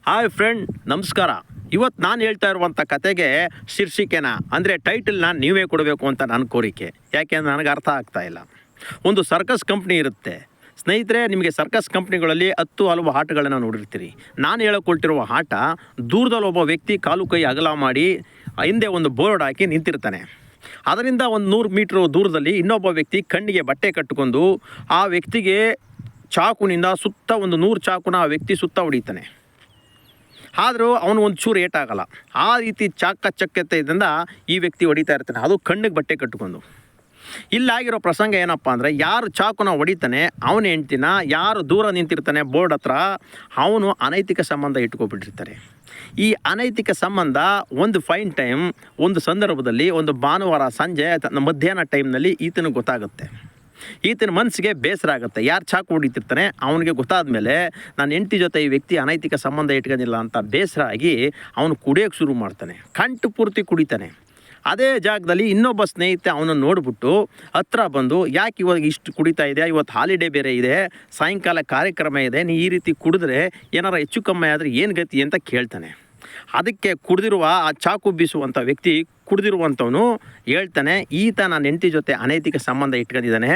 Hi friend, ನಮಸ್ಕಾರ. ಇವತ್ತು ನಾನು ಹೇಳ್ತಾ ಇರುವಂಥ ಕತೆಗೆ ಶೀರ್ಷಿಕೆನ ಅಂದರೆ ಟೈಟಲ್ನ ನೀವೇ ಕೊಡಬೇಕು ಅಂತ ನನ್ನ ಕೋರಿಕೆ. ಯಾಕೆಂದ್ರೆ ನನಗೆ ಅರ್ಥ ಆಗ್ತಾ ಇಲ್ಲ. ಒಂದು ಸರ್ಕಸ್ ಕಂಪ್ನಿ ಇರುತ್ತೆ ಸ್ನೇಹಿತರೆ. ನಿಮಗೆ ಸರ್ಕಸ್ ಕಂಪ್ನಿಗಳಲ್ಲಿ ಹಲವು ಆಟಗಳನ್ನು ನೋಡಿರ್ತೀರಿ. ನಾನು ಹೇಳಕೊಳ್ತಿರುವ ಆಟ, ದೂರದಲ್ಲಿ ಒಬ್ಬ ವ್ಯಕ್ತಿ ಕಾಲು ಕೈ ಅಗಲ ಮಾಡಿ ಹಿಂದೆ ಒಂದು ಬೋರ್ಡ್ ಹಾಕಿ ನಿಂತಿರ್ತಾನೆ. ಅದರಿಂದ ಒಂದು 100 ಮೀಟ್ರ್ ದೂರದಲ್ಲಿ ಇನ್ನೊಬ್ಬ ವ್ಯಕ್ತಿ ಕಣ್ಣಿಗೆ ಬಟ್ಟೆ ಕಟ್ಟಿಕೊಂಡು ಆ ವ್ಯಕ್ತಿಗೆ ಚಾಕುನಿಂದ ಸುತ್ತ ಒಂದು 100 ಚಾಕುನ ಆ ವ್ಯಕ್ತಿ ಸುತ್ತ ಹೊಡಿತಾನೆ. ಆದರೂ ಅವನು ಒಂದು ಚೂರು ಏಟಾಗಲ್ಲ. ಆ ರೀತಿ ಚಾಕಚಕ್ಯತೆಯಿಂದ ಈ ವ್ಯಕ್ತಿ ಹೊಡಿತಾ ಇರ್ತಾನೆ, ಅದು ಕಣ್ಣಿಗೆ ಬಟ್ಟೆ ಕಟ್ಟಿಕೊಂಡು. ಇಲ್ಲಾಗಿರೋ ಪ್ರಸಂಗ ಏನಪ್ಪ ಅಂದರೆ, ಯಾರು ಚಾಕುನ ಹೊಡಿತಾನೆ ಅವನ ಹೆಂಡ್ತಿನ, ಯಾರು ದೂರ ನಿಂತಿರ್ತಾನೆ ಬೋರ್ಡ್ ಹತ್ರ, ಅವನು ಅನೈತಿಕ ಸಂಬಂಧ ಇಟ್ಕೊಬಿಟ್ಟಿರ್ತಾರೆ. ಈ ಅನೈತಿಕ ಸಂಬಂಧ ಒಂದು ಫೈನ್ ಟೈಮ್, ಒಂದು ಸಂದರ್ಭದಲ್ಲಿ, ಒಂದು ಭಾನುವಾರ ಸಂಜೆ ಮಧ್ಯಾಹ್ನ ಟೈಮ್ನಲ್ಲಿ ಈತನಿಗೆ ಗೊತ್ತಾಗುತ್ತೆ. ಈತನ ಮನಸ್ಸಿಗೆ ಬೇಸರ ಆಗುತ್ತೆ. ಯಾರು ಚಾಕು ಹೊಡಿತಿರ್ತಾನೆ ಅವನಿಗೆ ಗೊತ್ತಾದ ಮೇಲೆ ನನ್ನ ಹೆಂಡತಿ ಜೊತೆ ಈ ವ್ಯಕ್ತಿ ಅನೈತಿಕ ಸಂಬಂಧ ಇಟ್ಕೊಂಡಿಲ್ಲ ಅಂತ ಬೇಸರ ಆಗಿ ಅವನು ಕುಡಿಯೋಕ್ಕೆ ಶುರು ಮಾಡ್ತಾನೆ. ಕಂಠು ಪೂರ್ತಿ ಕುಡಿತಾನೆ. ಅದೇ ಜಾಗದಲ್ಲಿ ಇನ್ನೊಬ್ಬ ಸ್ನೇಹಿತ ಅವನನ್ನು ನೋಡಿಬಿಟ್ಟು ಹತ್ರ ಬಂದು, ಯಾಕೆ ಇವಾಗ ಇಷ್ಟು ಕುಡಿತಾ ಇದೆಯಾ, ಇವತ್ತು ಹಾಲಿಡೇ ಬೇರೆ ಇದೆ, ಸಾಯಂಕಾಲ ಕಾರ್ಯಕ್ರಮ ಇದೆ, ನೀ ಈ ರೀತಿ ಕುಡಿದ್ರೆ ಏನಾರ ಹೆಚ್ಚು ಕಮ್ಮಿ ಆದರೆ ಏನು ಗತಿ ಅಂತ ಕೇಳ್ತಾನೆ. ಅದಕ್ಕೆ ಕುಡಿದಿರುವ ಆ ಚಾಕು ಬೀಸುವಂಥ ವ್ಯಕ್ತಿ, ಕುಡಿದಿರುವಂಥವನು ಹೇಳ್ತಾನೆ, ಈತ ನನ್ನ ಹೆಂಡತಿ ಜೊತೆ ಅನೈತಿಕ ಸಂಬಂಧ ಇಟ್ಕೊಂಡಿದ್ದಾನೆ.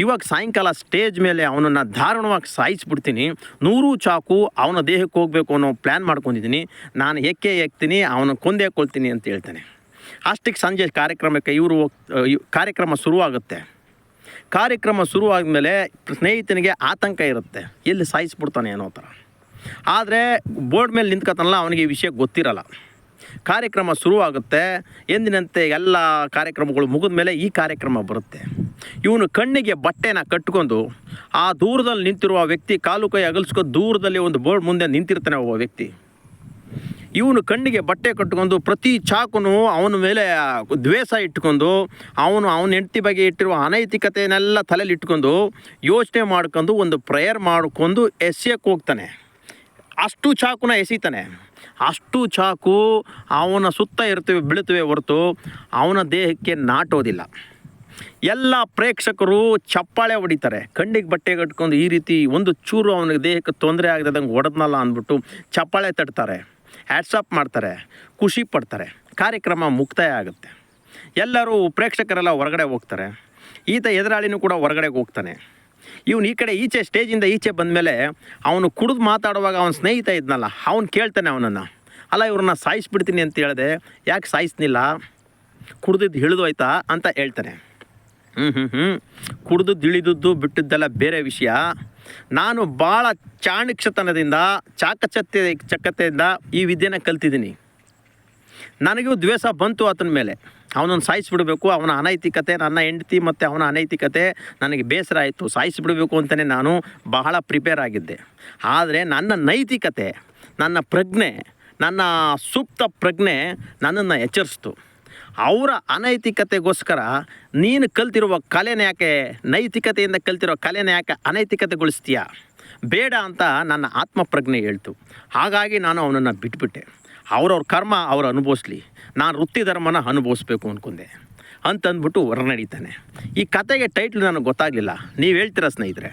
ಇವಾಗ ಸಾಯಂಕಾಲ ಸ್ಟೇಜ್ ಮೇಲೆ ಅವನನ್ನು ದಾರುಣವಾಗಿ ಸಾಯಿಸ್ಬಿಡ್ತೀನಿ. 100 ಚಾಕು ಅವನ ದೇಹಕ್ಕೆ ಹೋಗಬೇಕು ಅನ್ನೋ ಪ್ಲ್ಯಾನ್ ಮಾಡ್ಕೊಂಡಿದ್ದೀನಿ. ನಾನು ಎಕ್ತೀನಿ, ಅವನ ಕೊಂದೇ ಕೊಳ್ತೀನಿ ಅಂತ ಹೇಳ್ತಾನೆ. ಅಷ್ಟಕ್ಕೆ ಸಂಜೆ ಕಾರ್ಯಕ್ರಮಕ್ಕೆ ಕಾರ್ಯಕ್ರಮ ಶುರುವಾಗುತ್ತೆ. ಕಾರ್ಯಕ್ರಮ ಶುರುವಾದಮೇಲೆ ಸ್ನೇಹಿತನಿಗೆ ಆತಂಕ ಇರುತ್ತೆ, ಎಲ್ಲಿ ಸಾಯಿಸ್ಬಿಡ್ತಾನೆ ಅನ್ನೋ ಥರ. ಆದರೆ ಬೋರ್ಡ್ ಮೇಲೆ ನಿಂತ್ಕೊತಾನಲ್ಲ, ಅವನಿಗೆ ಈ ವಿಷಯ ಗೊತ್ತಿರಲ್ಲ. ಕಾರ್ಯಕ್ರಮ ಶುರುವಾಗುತ್ತೆ. ಎಂದಿನಂತೆ ಎಲ್ಲ ಕಾರ್ಯಕ್ರಮಗಳು ಮುಗಿದ ಮೇಲೆ ಈ ಕಾರ್ಯಕ್ರಮ ಬರುತ್ತೆ. ಇವನು ಕಣ್ಣಿಗೆ ಬಟ್ಟೆನ ಕಟ್ಕೊಂಡು ಆ ದೂರದಲ್ಲಿ ನಿಂತಿರುವ ವ್ಯಕ್ತಿ ಕಾಲು ಕೈ ಅಗಲ್ಸ್ಕೊಂಡು ದೂರದಲ್ಲಿ ಒಂದು ಬೋರ್ಡ್ ಮುಂದೆ ನಿಂತಿರ್ತಾನೆ ಒಬ್ಬ ವ್ಯಕ್ತಿ. ಇವನು ಕಣ್ಣಿಗೆ ಬಟ್ಟೆ ಕಟ್ಕೊಂಡು ಪ್ರತಿ ಚಾಕುನು ಅವನ ಮೇಲೆ ದ್ವೇಷ ಇಟ್ಕೊಂಡು, ಅವನ ಹೆಂಡತಿ ಬಗ್ಗೆ ಇಟ್ಟಿರುವ ಅನೈತಿಕತೆಯನ್ನೆಲ್ಲ ತಲೆಯಲ್ಲಿ ಇಟ್ಕೊಂಡು ಯೋಚನೆ ಮಾಡ್ಕೊಂಡು ಒಂದು ಪ್ರೇಯರ್ ಮಾಡ್ಕೊಂಡು ಎಸೆಯಕ್ಕೆ ಹೋಗ್ತಾನೆ. ಅಷ್ಟು ಚಾಕುನ ಎಸಿತಾನೆ. ಅಷ್ಟು ಚಾಕು ಅವನ ಸುತ್ತ ಬೀಳುತ್ತವೆ ಹೊರತು ಅವನ ದೇಹಕ್ಕೆ ನಾಟೋದಿಲ್ಲ. ಎಲ್ಲ ಪ್ರೇಕ್ಷಕರು ಚಪ್ಪಾಳೆ ಹೊಡಿತಾರೆ. ಕಣ್ಣಿಗೆ ಬಟ್ಟೆ ಕಟ್ಕೊಂಡು ಈ ರೀತಿ ಒಂದು ಚೂರು ಅವನಿಗೆ ದೇಹಕ್ಕೆ ತೊಂದರೆ ಆಗದಂಗೆ ಹೊಡೆದ್ನಲ್ಲ ಅಂದ್ಬಿಟ್ಟು ಚಪ್ಪಾಳೆ ತಟ್ತಾರೆ, ಹ್ಯಾಟ್ಸಪ್ ಮಾಡ್ತಾರೆ, ಖುಷಿ ಪಡ್ತಾರೆ. ಕಾರ್ಯಕ್ರಮ ಮುಕ್ತಾಯ ಆಗುತ್ತೆ. ಎಲ್ಲರೂ ಪ್ರೇಕ್ಷಕರೆಲ್ಲ ಹೊರಗಡೆ ಹೋಗ್ತಾರೆ. ಈತ ಎದುರಾಳಿನೂ ಕೂಡ ಹೊರಗಡೆಗೆ ಹೋಗ್ತಾನೆ. ಇವನು ಈ ಕಡೆ ಸ್ಟೇಜಿಂದ ಈಚೆ ಬಂದಮೇಲೆ ಅವನು ಕುಡಿದು ಮಾತಾಡುವಾಗ ಅವನ ಸ್ನೇಹಿತ ಇದ್ನಲ್ಲ, ಅವನು ಕೇಳ್ತಾನೆ ಅವನನ್ನು, ಅಲ್ಲ ಇವ್ರನ್ನ ಸಾಯಿಸ್ಬಿಡ್ತೀನಿ ಅಂತ ಹೇಳಿದೆ, ಯಾಕೆ ಸಾಯಿಸ್ನಿಲ್ಲ, ಕುಡ್ದಿದ್ದು ಹಿಡಿದೋಯ್ತಾ ಅಂತ ಹೇಳ್ತಾನೆ. ಕುಡ್ದು ಇಳಿದದ್ದು ಬಿಟ್ಟಿದ್ದೆಲ್ಲ ಬೇರೆ ವಿಷಯ. ನಾನು ಭಾಳ ಚಾಣಕ್ಷತನದಿಂದ ಚಕ್ಕತೆಯಿಂದ ಈ ವಿದ್ಯೆನ ಕಲ್ತಿದ್ದೀನಿ. ನನಗೂ ದ್ವೇಷ ಬಂತು ಆತನ ಮೇಲೆ. ಅವನನ್ನು ಸಾಯಿಸಿಬಿಡಬೇಕು, ಅವನ ಅನೈತಿಕತೆ, ನನ್ನ ಹೆಂಡತಿ ಮತ್ತು ಅವನ ಅನೈತಿಕತೆ ನನಗೆ ಬೇಸರ ಆಯಿತು. ಸಾಯಿಸಿಬಿಡಬೇಕು ಅಂತಲೇ ನಾನು ಬಹಳ ಪ್ರಿಪೇರ್ ಆಗಿದ್ದೆ. ಆದರೆ ನನ್ನ ನೈತಿಕತೆ, ನನ್ನ ಪ್ರಜ್ಞೆ, ನನ್ನ ಸುಪ್ತ ಪ್ರಜ್ಞೆ ನನ್ನನ್ನು ಎಚ್ಚರಿಸ್ತು. ಅವರ ಅನೈತಿಕತೆಗೋಸ್ಕರ ನೀನು ಕಲ್ತಿರುವ ಕಲೆನ ಯಾಕೆ, ನೈತಿಕತೆಯಿಂದ ಕಲ್ತಿರೋ ಕಲೆನ ಯಾಕೆ ಅನೈತಿಕತೆಗೊಳಿಸ್ತೀಯ, ಬೇಡ ಅಂತ ನನ್ನ ಆತ್ಮಪ್ರಜ್ಞೆ ಹೇಳ್ತು. ಹಾಗಾಗಿ ನಾನು ಅವನನ್ನು ಬಿಟ್ಬಿಟ್ಟೆ. ಅವ್ರವ್ರ ಕರ್ಮ ಅವ್ರು ಅನುಭವಿಸ್ಲಿ, ನಾನು ವೃತ್ತಿ ಧರ್ಮನ ಅನುಭವಿಸ್ಬೇಕು ಅಂದ್ಕೊಂಡೆ ಅಂತಂದ್ಬಿಟ್ಟು ಹೊರ ನಡೀತಾನೆ. ಈ ಕತೆಗೆ ಟೈಟ್ಲ್ ನನಗೆ ಗೊತ್ತಾಗಲಿಲ್ಲ. ನೀವು ಹೇಳ್ತೀರಾ ಸ್ನೇಹಿತರೆ?